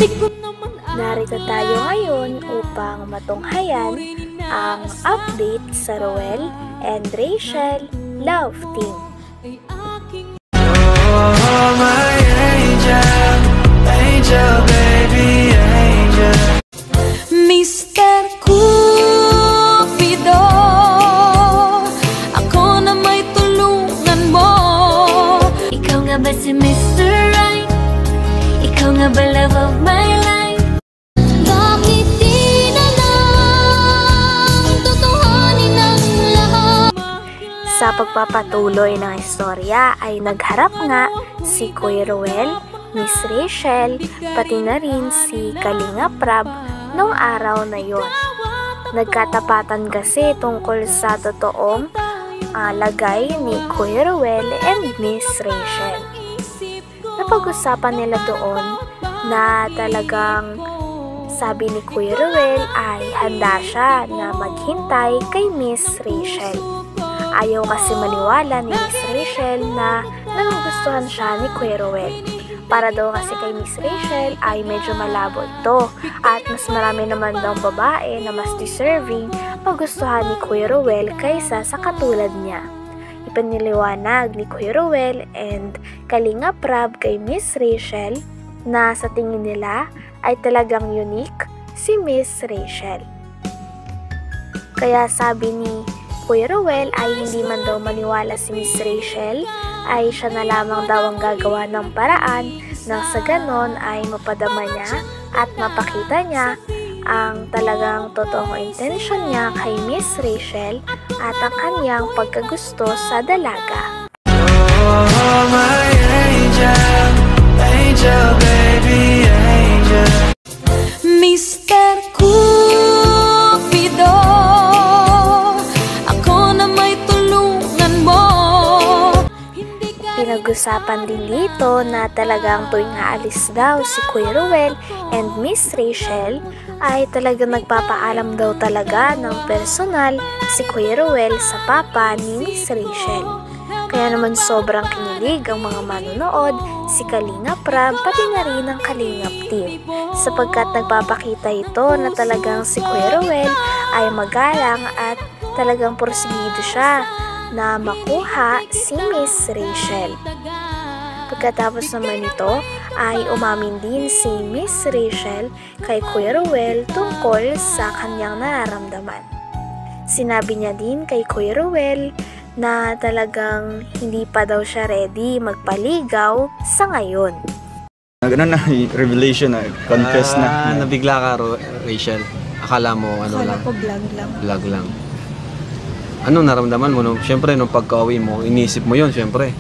Narito tayo ngayon upang matunghayan ang update sa Roel and Rachel Love Team. Oh, my angel, angel, baby, angel. Mr. Cupido, ako na may tulungan mo. Ikaw nga ba si Mr. Right? Ikaw nga ba love of my life? Bakit di na lang tutuhanin ang lahat? Sa pagpapatuloy ng istorya ay nagharap nga si Kuya Roel, Miss Rachel, pati na rin si Kalinga Prab noong araw na yon. Nagkatapatan kasi tungkol sa totoong lagay ni Kuya Roel and Miss Rachel. Napag-usapan nila doon na talagang sabi ni Kuya Roel ay handa siya na maghintay kay Miss Rachel. Ayaw kasi maniwala ni Miss Rachel na nagugustuhan siya ni Kuya Roel. Para daw kasi kay Miss Rachel ay medyo malabo ito at mas marami naman daw babae na mas deserving magustuhan ni Kuya Roel kaysa sa katulad niya. Ipaniliwanag ni Kuya Roel and Kalinga Prab kay Miss Rachel na sa tingin nila ay talagang unique si Miss Rachel. Kaya sabi ni Kuya Roel ay hindi man daw maniwala si Miss Rachel, ay siya na lamang daw ang gagawa ng paraan nang sa ganon ay mapadama niya at mapakita niya ang talagang totoong intensyon niya kay Miss Rachel at ang kanyang pagkagusto sa dalaga. Oh, my angel, angel, baby, angel. Mr. Cupido, ako na may tulungan mo. Pinag-usapan din dito na talagang tuwing aalis daw si Kuya Roel and Miss Rachel ay talagang nagpapaalam daw talaga ng personal si Kuya Roel sa papa ni Miss Rachel. Kaya naman sobrang kinilig ang mga manonood, si Kalinga Prab pati na rin ang Kalingap Team sapagkat nagpapakita ito na talagang si Kuya Roel ay magalang at talagang porsigido siya na makuha si Miss Rachel. Pagkatapos naman ito ay umamin din si Miss Rachel kay Kuya Roel tungkol sa kanyang nararamdaman. Sinabi niya din kay Kuya Roel na talagang hindi pa daw siya ready magpaligaw sa ngayon. Ano na, revelation na, confess na. Nabigla ka, Rachel. Akala mo ano lang? Akala ko vlog lang. Vlog lang. Anong naramdaman mo? Siyempre, nung pagka-uwi mo, inisip mo yun, siyempre.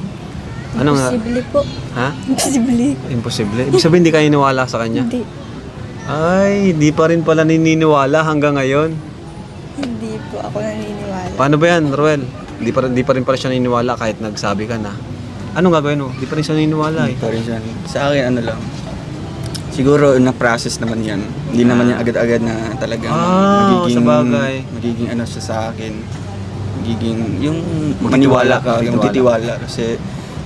Imposible po. Ha? Imposible. Imposible? Ibig sabihin, hindi ka iniwala sa kanya? Hindi. Ay, hindi pa rin pala naniniwala hanggang ngayon. Hindi po ako naniniwala. Paano ba yan, Roel? Hindi pa rin pala siya naniniwala kahit nagsabi ka na. Anong gagawin mo? Hindi pa rin siya naniniwala eh. Hindi pa rin siya. Sa akin, ano lang. Siguro, na-process naman yan. Hindi naman yan agad-agad na talagang magiging ano siya sa akin. Magiging, yung maniwala ka, yung titiwala. Kasi,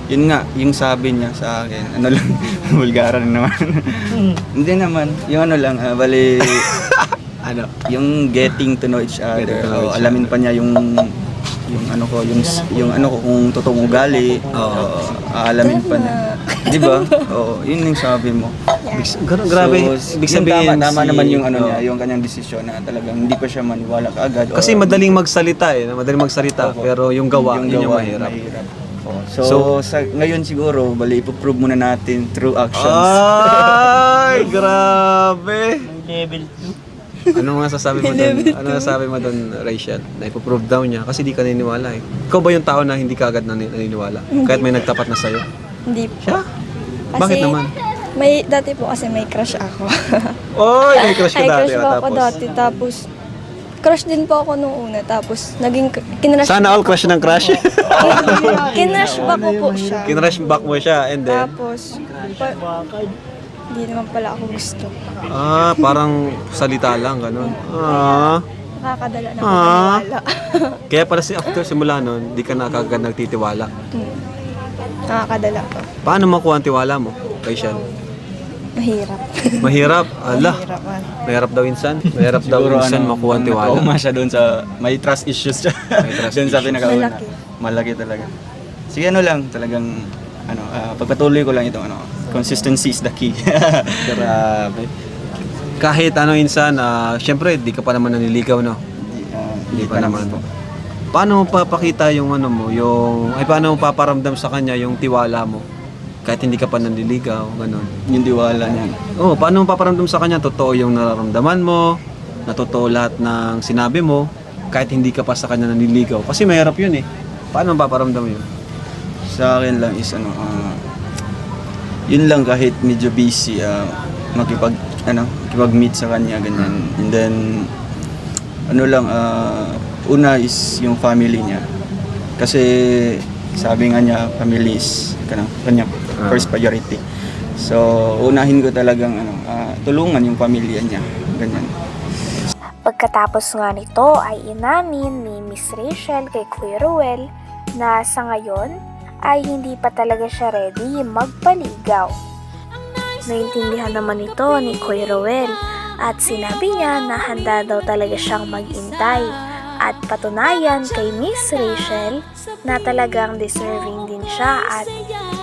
yun nga, yung sabi niya sa akin, ano lang, bulgaran naman. Hindi naman, yung ano lang, bali, ano, yung getting to know each other. Alamin pa niya yung ano ko, yung ano ko kung totoong ugali. Aalamin pa na. 'Di ba? Oo, yun yung sabi mo. Grabe, ibig sabihin tama naman yung ano niya, yung kanyang desisyon na talagang hindi pa siya maniwala kaagad. Kasi madaling magsalita eh, pero yung gawa, yun yung mahirap. So ngayon siguro, bali ipo-prove muna natin through actions. Ay, grabe. Level 2. Ano nga sasabi mo doon? Ano sasabi mo doon, Rachel? Na ipo-prove daw niya kasi di ka naniniwala eh. Ikaw ba yung tao na hindi ka agad naniniwala? Kahit may nagtapat na sa'yo? Hindi po. Siya? Kasi, bakit naman? Dati po kasi may crush ako. Oy, may crush ka dati. May crush po ako dati. Tapos, crush din po ako nung una. Tapos, naging kinrush. Sana all crush ng crush. Kinrush back ko po siya. Kinrush back mo siya and then? Tapos, hindi naman pala ako gusto. Parang salita lang, ganun. Nakakadala na maniwala. Kaya pala after simula nun, di ka na kagad nagtitiwala. Nakakadala po. Paano makuha ang tiwala mo, Rachel? Mahirap. Mahirap? Ala. Mahirap man. Mahirap daw insan. Mahirap daw insan makuha ang tiwala. Nakauma siya doon sa, may trust issues siya. May trust doon sa pinakauna. Malaki. Malaki talaga. Sige, ano lang, talagang, pagpatuloy ko lang itong, consistency is the key. Grabe. Kahit insan, syempre, di ka pa naman naniligaw, no? Hindi pa naman po. Paano mo papakita yung paano mo paparamdam sa kanya yung tiwala mo? Kahit hindi ka pa nanliligaw, gano'n. Yung tiwala niya. Oo, paano mo paparamdam sa kanya? Totoo yung nararamdaman mo, na totoo lahat ng sinabi mo, kahit hindi ka pa sa kanya nanliligaw. Kasi mahirap yun eh. Paano mo paparamdam yun? Sa akin lang is yun lang kahit medyo busy, makipag-meet sa kanya, ganyan. And then, una is yung family niya. Kasi, sabi nga niya, family is kanya first priority. So, unahin ko talagang tulungan yung pamilya niya, ganyan. Pagkatapos nga nito ay inamin ni Miss Rachel kay Kuya Ruel na sa ngayon ay hindi pa talaga siya ready magpaligaw. Naintindihan naman ito ni Kuya Ruel at sinabi niya na handa daw talaga siyang mag-intay at patunayan kay Miss Rachel na talagang deserving din siya at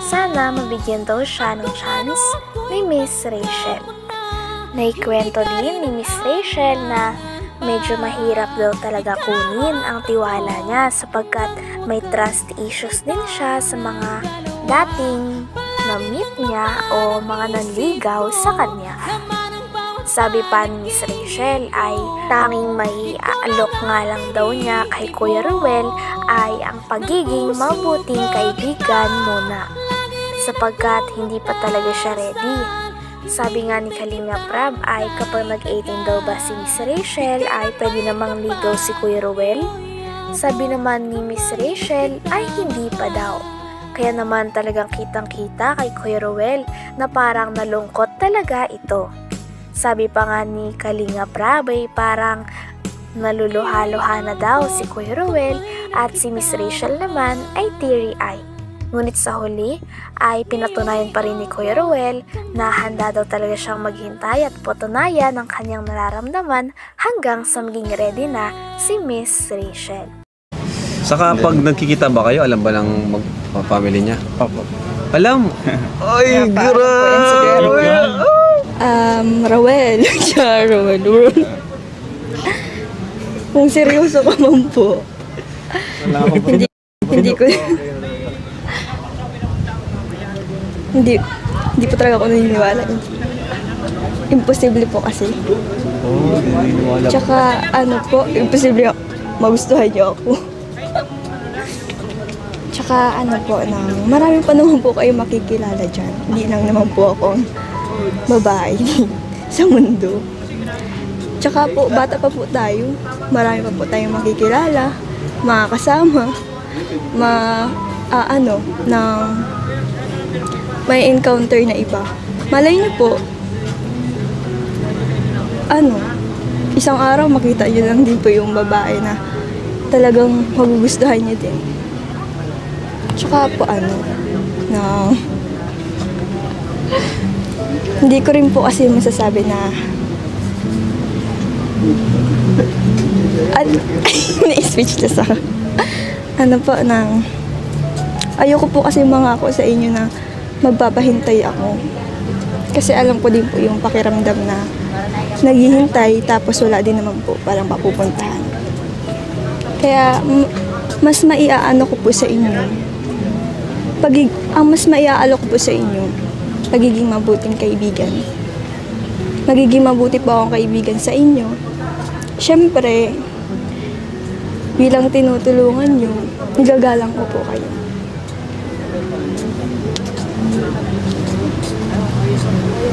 sana mabigyan daw siya ng chance ni Miss Rachel. Naikwento din ni Miss Rachel na medyo mahirap daw talaga kunin ang tiwala niya sapagkat may trust issues din siya sa mga dating na-meet niya o mga nanligaw sa kanya. Sabi pa ni Miss Rachel ay tanging may aalok nga lang daw niya kay Kuya Ruel ay ang pagiging mabuting kaibigan muna sapagkat hindi pa talaga siya ready. Sabi nga ni Kalinga Prab ay kapag nag-18 daw ba si Miss Rachel ay pwede namang ligaw si Kuya Ruel? Sabi naman ni Miss Rachel ay hindi pa daw. Kaya naman talagang kitang-kita kay Kuya Ruel na parang nalungkot talaga ito. Sabi pa nga ni Kalinga Prab ay parang naluluha-luha na daw si Kuya Ruel at si Miss Rachel naman ay teary-eye. Ngunit sa huli ay pinatunayan pa rin ni Kuya Ruel na handa daw talaga siyang maghintay at patunayan ang kanyang nararamdaman hanggang sa maging ready na si Miss Rachel. Saka pag nagkikita ba kayo, alam ba ng family niya? Opo. Alam? Ay, grabe! Ruel. Siya, Ruel. Kung seryoso ka man po. Hindi ko... Hindi po talaga ako naniniwala. Imposible po kasi. Tsaka imposible magustuhan niyo ako. Tsaka marami pa naman po kayo makikilala dyan. Hindi lang naman po akong babae sa mundo. Tsaka po, bata pa po tayo. Marami pa po tayong makikilala, makakasama, may encounter na iba. Malay niyo po, isang araw makita niyo lang din po yung babae na talagang magugustuhan niyo din. Tsaka po hindi ko rin po kasi masasabi na na-speechless ako. Ayoko po kasi mangako sa inyo na magpapahintay ako. Kasi alam ko din po yung pakiramdam na naghihintay tapos wala din naman po parang mapupuntahan. Kaya mas maiaano ko po sa inyo. Ang mas maiaalo ko po sa inyo, pagiging mabuting kaibigan. Magiging mabuti po akong kaibigan sa inyo. Siyempre, bilang tinutulungan nyo, nagagalang ko po kayo.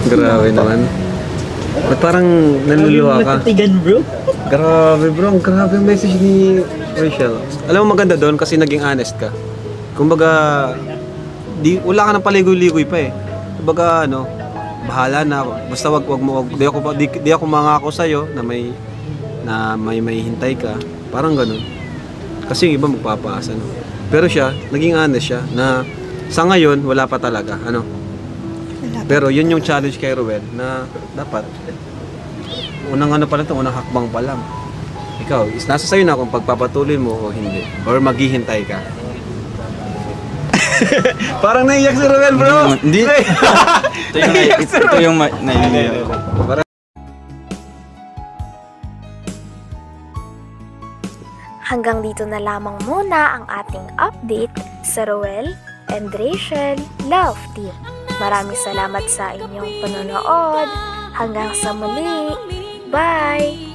Grabe naman. Ba't parang naluluha ka? Bro. Grabe bro, ang grabe ang message ni Rachel. Alam mo maganda doon kasi naging honest ka. Kumbaga, wala ka ng paligoy-ligoy pa eh. Kumbaga bahala na. Basta di ako mangako sa'yo na may hintay ka. Parang ganun. Kasi yung iba magpapaasa. Pero siya, naging honest siya na sa ngayon, wala pa talaga. Wala Pero yun yung challenge kay Ruel na dapat unang ano pa lang ito, unang hakbang pa lang. Ikaw, nasa sa'yo na kung pagpapatuloy mo o hindi. Or maghihintay ka. Parang naiyak si Ruel, bro! Hindi. Ito yung naiiyak. Hanggang dito na lamang muna ang ating update sa Ruel and Rachel Love Team. Maraming salamat sa inyong panonood. Hanggang sa muli. Bye!